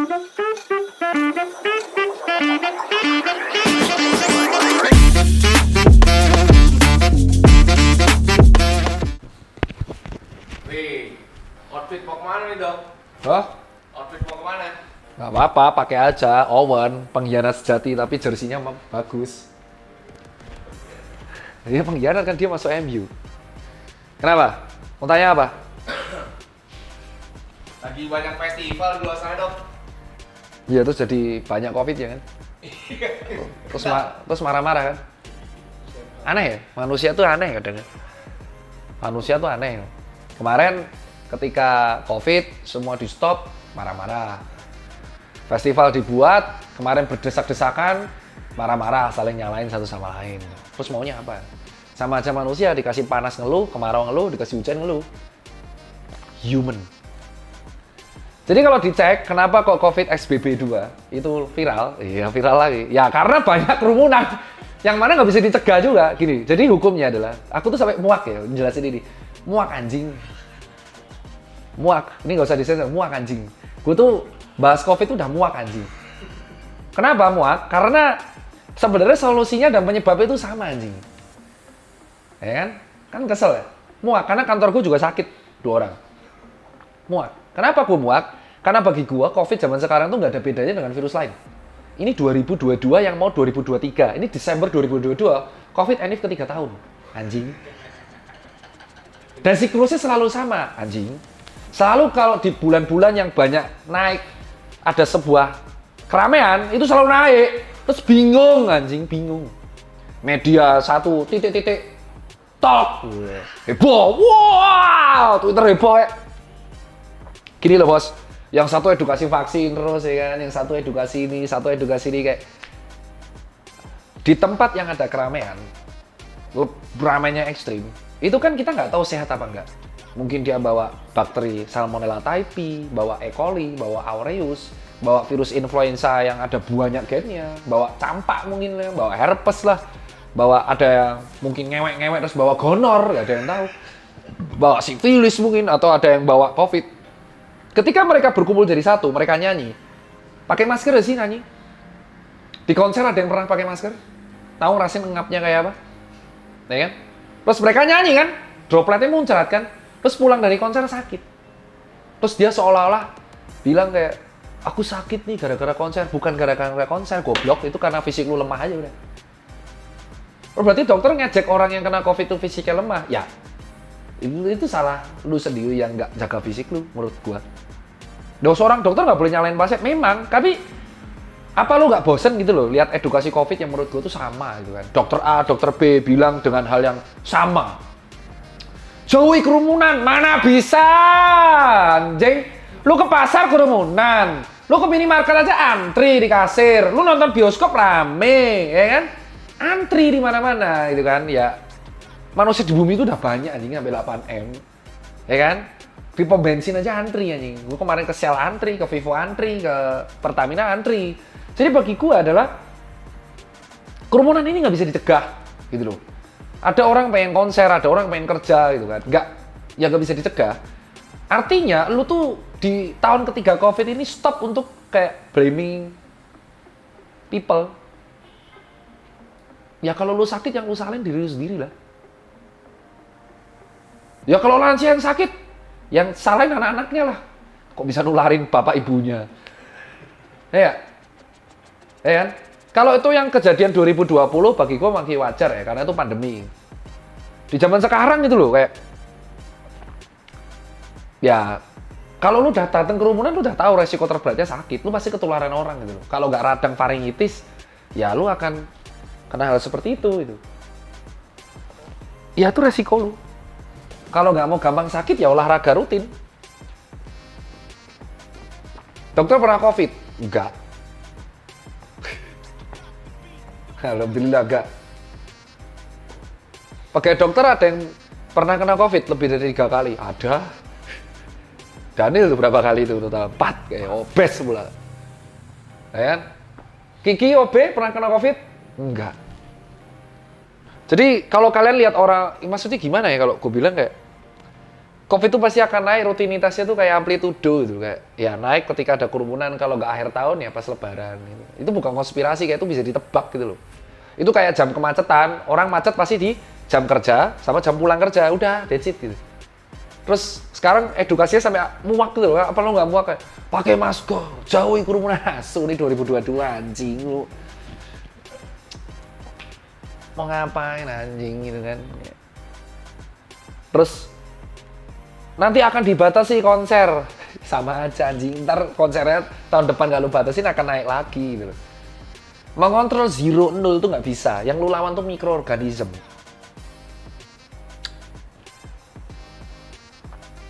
Wih, outfit mau kemana nih dok? Hah? Outfit mau kemana? Gak apa-apa, pakai aja. Owen, pengkhianat sejati, tapi jersinya bagus. Dia pengkhianat kan, dia masuk MU. Kenapa? Mau tanya apa? Lagi banyak festival di luar sana dok. Iya, terus jadi banyak COVID ya kan? Terus marah-marah kan? Aneh ya? Manusia tuh aneh kadang. Manusia tuh aneh. Kemarin ketika COVID, semua di stop, marah-marah. Festival dibuat, kemarin berdesak-desakan, marah-marah, saling nyalain satu sama lain. Terus maunya apa? Sama aja manusia, dikasih panas ngeluh, kemarau ngeluh, dikasih hujan ngeluh. Human. Jadi kalau dicek, kenapa kok COVID XBB 2 itu viral? Iya, viral lagi. Ya karena banyak kerumunan. Yang mana nggak bisa dicegah juga. Gini, jadi hukumnya adalah, aku tuh sampai muak ya, jelasin ini. Muak anjing. Muak. Ini nggak usah disensor, muak anjing. Gue tuh bahas COVID tuh udah muak anjing. Kenapa muak? Karena sebenarnya solusinya dan penyebabnya itu sama anjing. Ya kan? Kan kesel ya? Muak, karena kantor gue juga sakit 2 orang. Muak. Kenapa gue muak? Karena bagi gue, COVID zaman sekarang tuh nggak ada bedanya dengan virus lain. Ini 2022 yang mau 2023. Ini Desember 2022, COVID enif ke 3 tahun. Anjing. Dan siklusnya selalu sama, anjing. Selalu kalau di bulan-bulan yang banyak naik, ada sebuah keramaian, itu selalu naik. Terus bingung, anjing, bingung. Media satu, titik-titik, talk. Heboh, wow, Twitter heboh ya. Gini loh bos, yang satu edukasi vaksin terus ya kan, yang satu edukasi ini, satu edukasi ini kayak di tempat yang ada keramaian, ramainya ekstrim, itu kan kita nggak tahu sehat apa enggak. Mungkin dia bawa bakteri Salmonella typhi, bawa E. coli, bawa aureus, bawa virus influenza yang ada banyak gennya, bawa campak mungkin lah, bawa herpes lah, bawa ada yang mungkin ngewek-ngewek terus bawa gonor, nggak ada yang tahu, bawa sifilis mungkin, atau ada yang bawa COVID. Ketika mereka berkumpul jadi satu, mereka nyanyi. Pakai masker sih nyanyi. Di konser ada yang pernah pakai masker? Tahu rasanya ngapnya kayak apa? Ya kan? Terus mereka nyanyi kan? Dropletnya muncrat kan? Terus pulang dari konser sakit. Terus dia seolah-olah bilang kayak, aku sakit nih gara-gara konser. Bukan gara-gara konser, goblok. Itu karena fisik lu lemah aja udah. Berarti dokter ngejek orang yang kena COVID itu fisiknya lemah. Ya, itu salah lu sendiri yang nggak jaga fisik lu, menurut gua. Seorang dokter nggak boleh nyalain pasien, memang. Tapi apa lu nggak bosen gitu loh lihat edukasi COVID yang menurut gua tuh sama gitu kan. Dokter A, dokter B bilang dengan hal yang sama. Jauhi kerumunan, mana bisa anjing. Lu ke pasar kerumunan, lu ke minimarket aja antri di kasir, lu nonton bioskop rame, ya kan? Antri di mana-mana gitu kan, ya. Manusia di bumi itu udah banyak anjing sampai 8M. Ya kan? Di pom bensin aja antri anjing. Gue kemarin ke Shell antri, ke Vivo antri, ke Pertamina antri. Jadi bagi gue adalah kerumunan ini nggak bisa dicegah gitu loh. Ada orang pengen konser, ada orang pengen kerja gitu kan. Nggak bisa dicegah. Artinya lu tuh di tahun ketiga COVID ini stop untuk kayak blaming people. Ya kalau lu sakit yang lu salahin diri lu sendiri lah. Ya kalau lansia yang sakit, yang salahin anak-anaknya lah. Kok bisa nularin bapak ibunya? Ya kan? Kalau itu yang kejadian 2020 bagi gue masih wajar ya, karena itu pandemi. Di zaman sekarang itu loh kayak, ya kalau lu udah datang kerumunan, lu udah tahu resiko terberatnya sakit, lu pasti ketularan orang gitu loh. Kalau nggak radang faringitis, ya lu akan kena hal seperti itu. Ya itu resiko lu. Kalau nggak mau gampang sakit, ya olahraga rutin. Dokter pernah COVID? Enggak. Alhamdulillah enggak. Pakai dokter ada yang pernah kena COVID lebih dari 3 kali? Ada. Daniel tuh berapa kali itu? Total 4. Kayak obes pula. Ya kan? Kiki OB pernah kena COVID? Enggak. Jadi kalau kalian lihat orang, maksudnya gimana ya kalau gue bilang kayak, COVID itu pasti akan naik, rutinitasnya tuh kayak amplitudo gitu, kayak ya naik ketika ada kerumunan, kalau nggak akhir tahun ya pas lebaran gitu. Itu bukan konspirasi, kayak itu bisa ditebak gitu loh. Itu kayak jam kemacetan, orang macet pasti di jam kerja sama jam pulang kerja, udah that's it gitu. Terus sekarang edukasinya sampai muak gitu loh, apa lo nggak muak kayak pakai masker, jauhi kerumunan, asu nih 2022 anjing lu. Mau ngapain anjing gitu kan. Terus nanti akan dibatasi konser, sama aja anjing, ntar konsernya tahun depan kalau batasin akan naik lagi gitu loh. Mengontrol 0, 0 itu nggak bisa, yang lu lawan tuh mikroorganisme.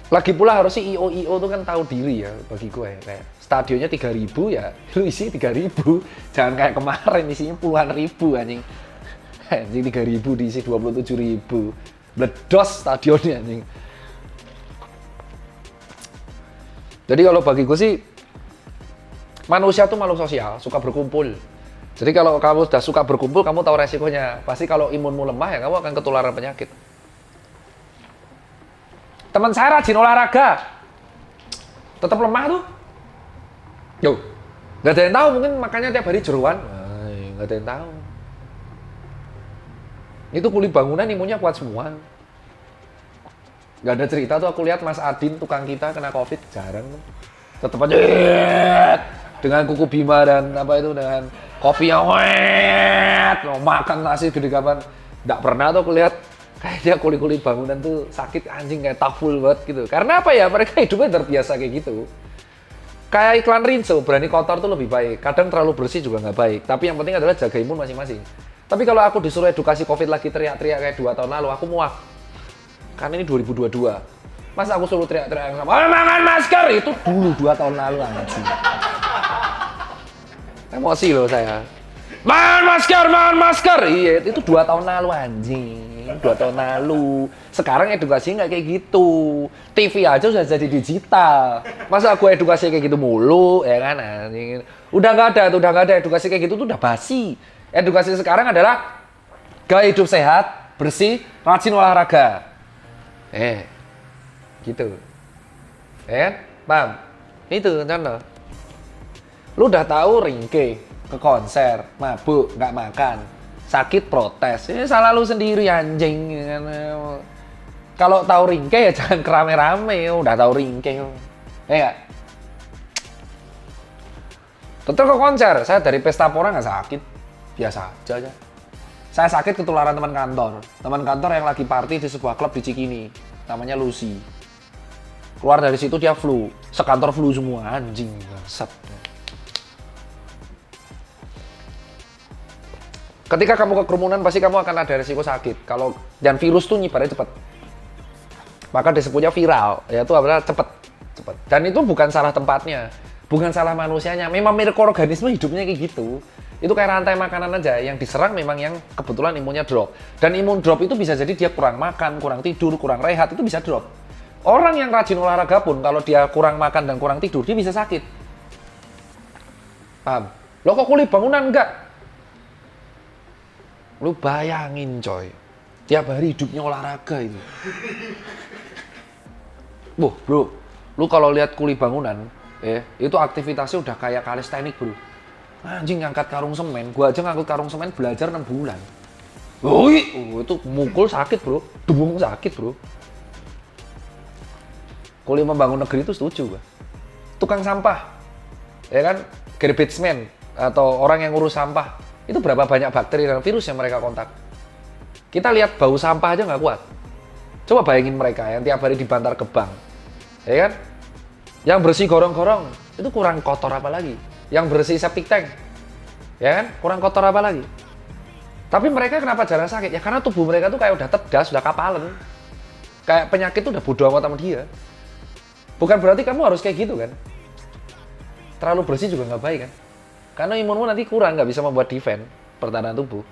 Lagi pula harusnya IO itu kan tahu diri ya bagi gue, kayak stadionnya 3.000 ya, lu isi 3.000, jangan kayak kemarin isinya puluhan ribu anjing. Anjing 3.000 diisi 27.000, bledos stadionnya anjing. Jadi kalau bagi gue sih, manusia tuh makhluk sosial, suka berkumpul. Jadi kalau kamu sudah suka berkumpul, kamu tahu resikonya. Pasti kalau imunmu lemah ya kamu akan ketularan penyakit. Teman saya rajin olahraga, tetap lemah tuh. Yo, nggak ada yang tahu, mungkin makanya tiap hari jeruan. Nggak ada yang tahu. Itu kuli bangunan imunnya kuat semua. Nggak ada cerita tuh aku lihat Mas Adin tukang kita kena COVID, jarang tuh. Tetap aja dengan kuku bima dan apa itu, dengan kopi yang mau makan nasi gede kapan. Nggak pernah tuh aku lihat kayak dia kuli-kuli bangunan tuh sakit anjing, kayak taful banget gitu. Karena apa ya, mereka hidupnya terbiasa kayak gitu. Kayak iklan Rinso, berani kotor tuh lebih baik. Kadang terlalu bersih juga nggak baik. Tapi yang penting adalah jaga imun masing-masing. Tapi kalau aku disuruh edukasi COVID lagi teriak-teriak kayak 2 tahun lalu, aku muak. Karena ini 2022. Masa aku suruh teriak-teriak yang sama, oh, mangan masker! Itu dulu 2 tahun lalu anjing. Emosi loh saya. Mangan masker! Iya, itu 2 tahun lalu anjing. 2 tahun lalu. Sekarang edukasi nggak kayak gitu. TV aja sudah jadi digital. Masa aku edukasi kayak gitu mulu, ya kan anjing. Udah nggak ada edukasi kayak gitu tuh udah basi. Edukasi sekarang adalah gaya hidup sehat, bersih, rajin olahraga. Gitu. Paham? Itu contoh. Lu udah tahu ringke, ke konser, mabuk, nggak makan, sakit protes. Ini salah lu sendiri anjing. Kalau tahu ringke ya jangan kerame-rame, udah tahu ringke. Nggak? Tetap ke konser, saya dari pesta pora nggak sakit. Biasa aja. Saya sakit ketularan teman kantor. Teman kantor yang lagi party di sebuah klub di Cikini. Namanya Lucy. Keluar dari situ dia flu. Sekantor flu semua. Anjing. Set. Ketika kamu ke kerumunan pasti kamu akan ada resiko sakit. Dan virus tuh nyebarnya cepat. Maka disebutnya viral. Yaitu adalah cepat. Dan itu bukan salah tempatnya. Bukan salah manusianya. Memang mikroorganisme hidupnya kayak gitu. Itu kayak rantai makanan aja, yang diserang memang yang kebetulan imunnya drop. Dan imun drop itu bisa jadi dia kurang makan, kurang tidur, kurang rehat, itu bisa drop. Orang yang rajin olahraga pun, kalau dia kurang makan dan kurang tidur, dia bisa sakit. Paham? Lo kok kuli bangunan enggak? Lu bayangin coy, tiap hari hidupnya olahraga itu. Bro, lu kalau lihat kuli bangunan, itu aktivitasnya udah kayak kalistenik bro. Anjing ngangkat karung semen, gua aja ngangkat karung semen belajar 6 bulan. Itu mukul sakit bro, dubung sakit bro. Kuli membangun negeri itu setuju gua. Tukang sampah, ya kan, garbage man atau orang yang ngurus sampah, itu berapa banyak bakteri dan virus yang mereka kontak. Kita lihat bau sampah aja nggak kuat. Coba bayangin mereka yang tiap hari dibantar ke bank, ya kan? Yang bersih gorong-gorong, itu kurang kotor apa lagi? Yang bersih septic tank, ya kan? Kurang kotor apa lagi? Tapi mereka kenapa jarang sakit? Ya karena tubuh mereka tuh kayak udah tegas, udah kapalan. Kayak penyakit tuh udah bodo amat sama dia. Bukan berarti kamu harus kayak gitu kan? Terlalu bersih juga nggak baik kan? Karena imunmu nanti kurang, nggak bisa membuat defense pertahanan tubuh.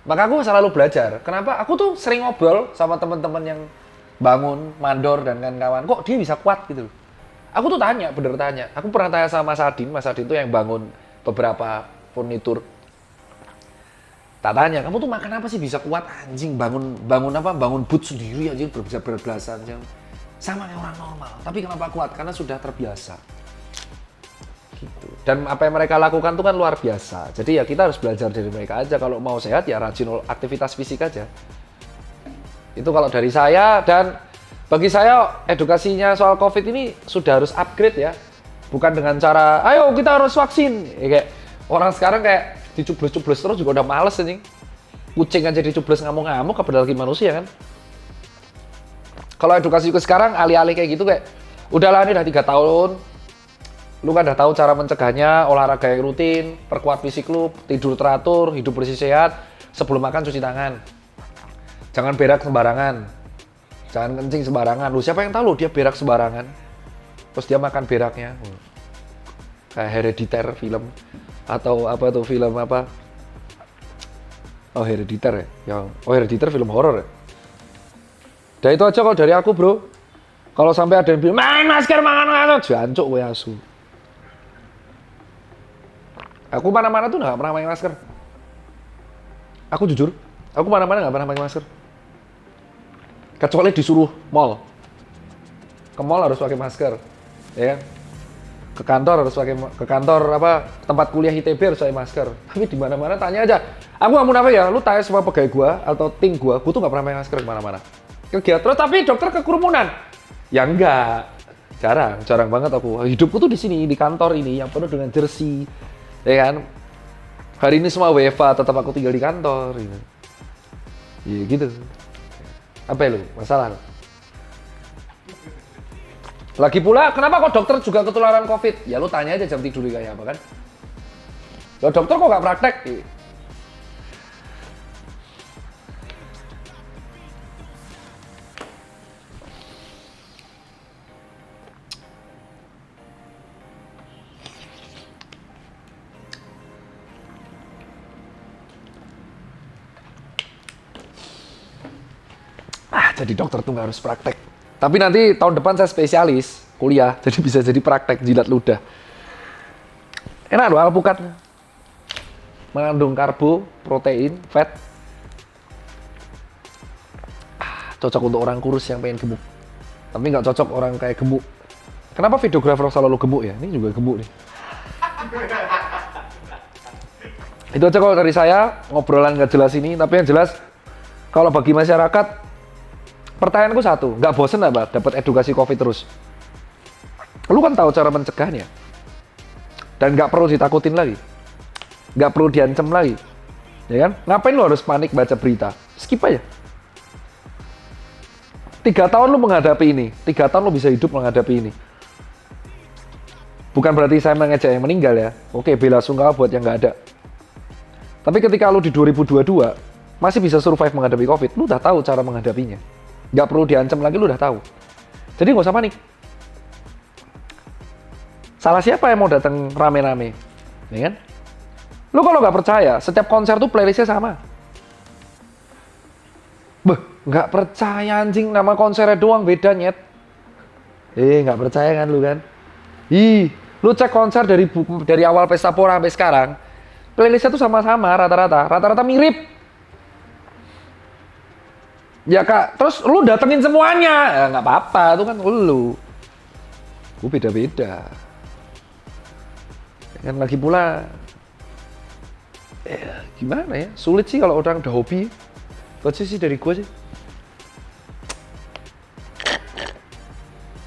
Maka aku selalu belajar. Kenapa? Aku tuh sering ngobrol sama teman-teman yang bangun, mandor, dan kawan-kawan. Kok dia bisa kuat gitu? Aku tuh tanya, bener tanya. Aku pernah tanya sama Mas Adin. Mas Adin tuh yang bangun beberapa furnitur. Tak tanya, kamu tuh makan apa sih bisa kuat anjing? Bangun apa? Bangun boot sendiri anjing berbelasan jam. Sama kayak orang normal. Tapi kenapa kuat? Karena sudah terbiasa. Gitu. Dan apa yang mereka lakukan itu kan luar biasa. Jadi ya kita harus belajar dari mereka aja. Kalau mau sehat ya rajin aktivitas fisik aja. Itu kalau dari saya. Dan bagi saya edukasinya soal COVID ini sudah harus upgrade ya. Bukan dengan cara, ayo kita harus vaksin. Ya, kayak orang sekarang kayak dicubles-cubles terus juga udah males anjing. Kucing aja dicubles ngamuk-ngamuk, apalagi lagi manusia kan. Kalau edukasi ke sekarang alih-alih kayak gitu kayak udahlah ini udah 3 tahun. Lu kan udah tahu cara mencegahnya, olahraga yang rutin, perkuat fisik lu, tidur teratur, hidup bersih sehat, sebelum makan cuci tangan. Jangan berak sembarangan. Jangan kencing sembarangan. Lu siapa yang tahu lu dia berak sembarangan? Terus dia makan beraknya. Kayak Hereditary film atau apa tuh film apa? Oh, Hereditary ya. Hereditary film horor ya. Dan itu aja kalau dari aku, bro. Kalau sampai ada yang bilang, main masker, mangan, jancuk gue asu. Aku mana-mana tuh nggak pernah pakai masker. Aku jujur, aku mana-mana nggak pernah pakai masker. Kecuali disuruh mall. Ke mall harus pakai masker, ya kan? Ke kantor harus pakai, ke kantor apa tempat kuliah ITB harus pakai masker. Tapi di mana-mana tanya aja. Aku nggak mau nafas ya, lu tanya semua pegawai gua atau tim gua tuh nggak pernah pakai masker di mana-mana. Kegiatan terus tapi dokter kekerumunan. Ya enggak. Jarang banget aku. Hidupku tuh di sini, di kantor ini yang penuh dengan jersey. Ya kan? Hari ini semua WFA, tetap aku tinggal di kantor gitu. Ya gitu. Apa ya lu? Masalah. Lagi pula, kenapa kok dokter juga ketularan COVID? Ya lu tanya aja jam tidur kayak apa kan? Loh dokter kok nggak praktek? Jadi dokter tuh nggak harus praktek. Tapi nanti tahun depan saya spesialis kuliah, jadi bisa jadi praktek jilat ludah. Enak loh alpukat. Mengandung karbo, protein, fat. Cocok untuk orang kurus yang pengen gemuk. Tapi nggak cocok orang kayak gemuk. Kenapa videografer selalu gemuk ya? Ini juga gemuk nih. Itu aja kalau dari saya, ngobrolan nggak jelas ini. Tapi yang jelas, kalau bagi masyarakat, pertanyaanku satu, nggak bosen apa dapat edukasi COVID terus? Lu kan tahu cara mencegahnya. Dan nggak perlu ditakutin lagi. Nggak perlu diancam lagi. Ya kan? Ngapain lu harus panik baca berita? Skip aja. 3 tahun lu menghadapi ini. 3 tahun lu bisa hidup menghadapi ini. Bukan berarti saya mengejek yang meninggal ya. Oke, bela sungkawa buat yang nggak ada. Tapi ketika lu di 2022 masih bisa survive menghadapi COVID, lu udah tahu cara menghadapinya. Nggak perlu diancam lagi, lu udah tahu. Jadi nggak usah panik. Salah siapa yang mau datang rame-rame? Ya kan? Lu kalau nggak percaya, setiap konser tuh playlistnya sama. Beh, nggak percaya anjing, nama konsernya doang beda nyet. Nggak percaya kan lu kan? Lu cek konser dari awal Pesta Pora sampai sekarang, playlistnya tuh sama-sama rata-rata mirip. Ya kak, terus lu datengin semuanya, ya nggak apa-apa, itu kan lu. Gue beda-beda. Kan lagi pula, gimana ya, sulit sih kalau orang udah hobi. Itu aja sih dari gue sih.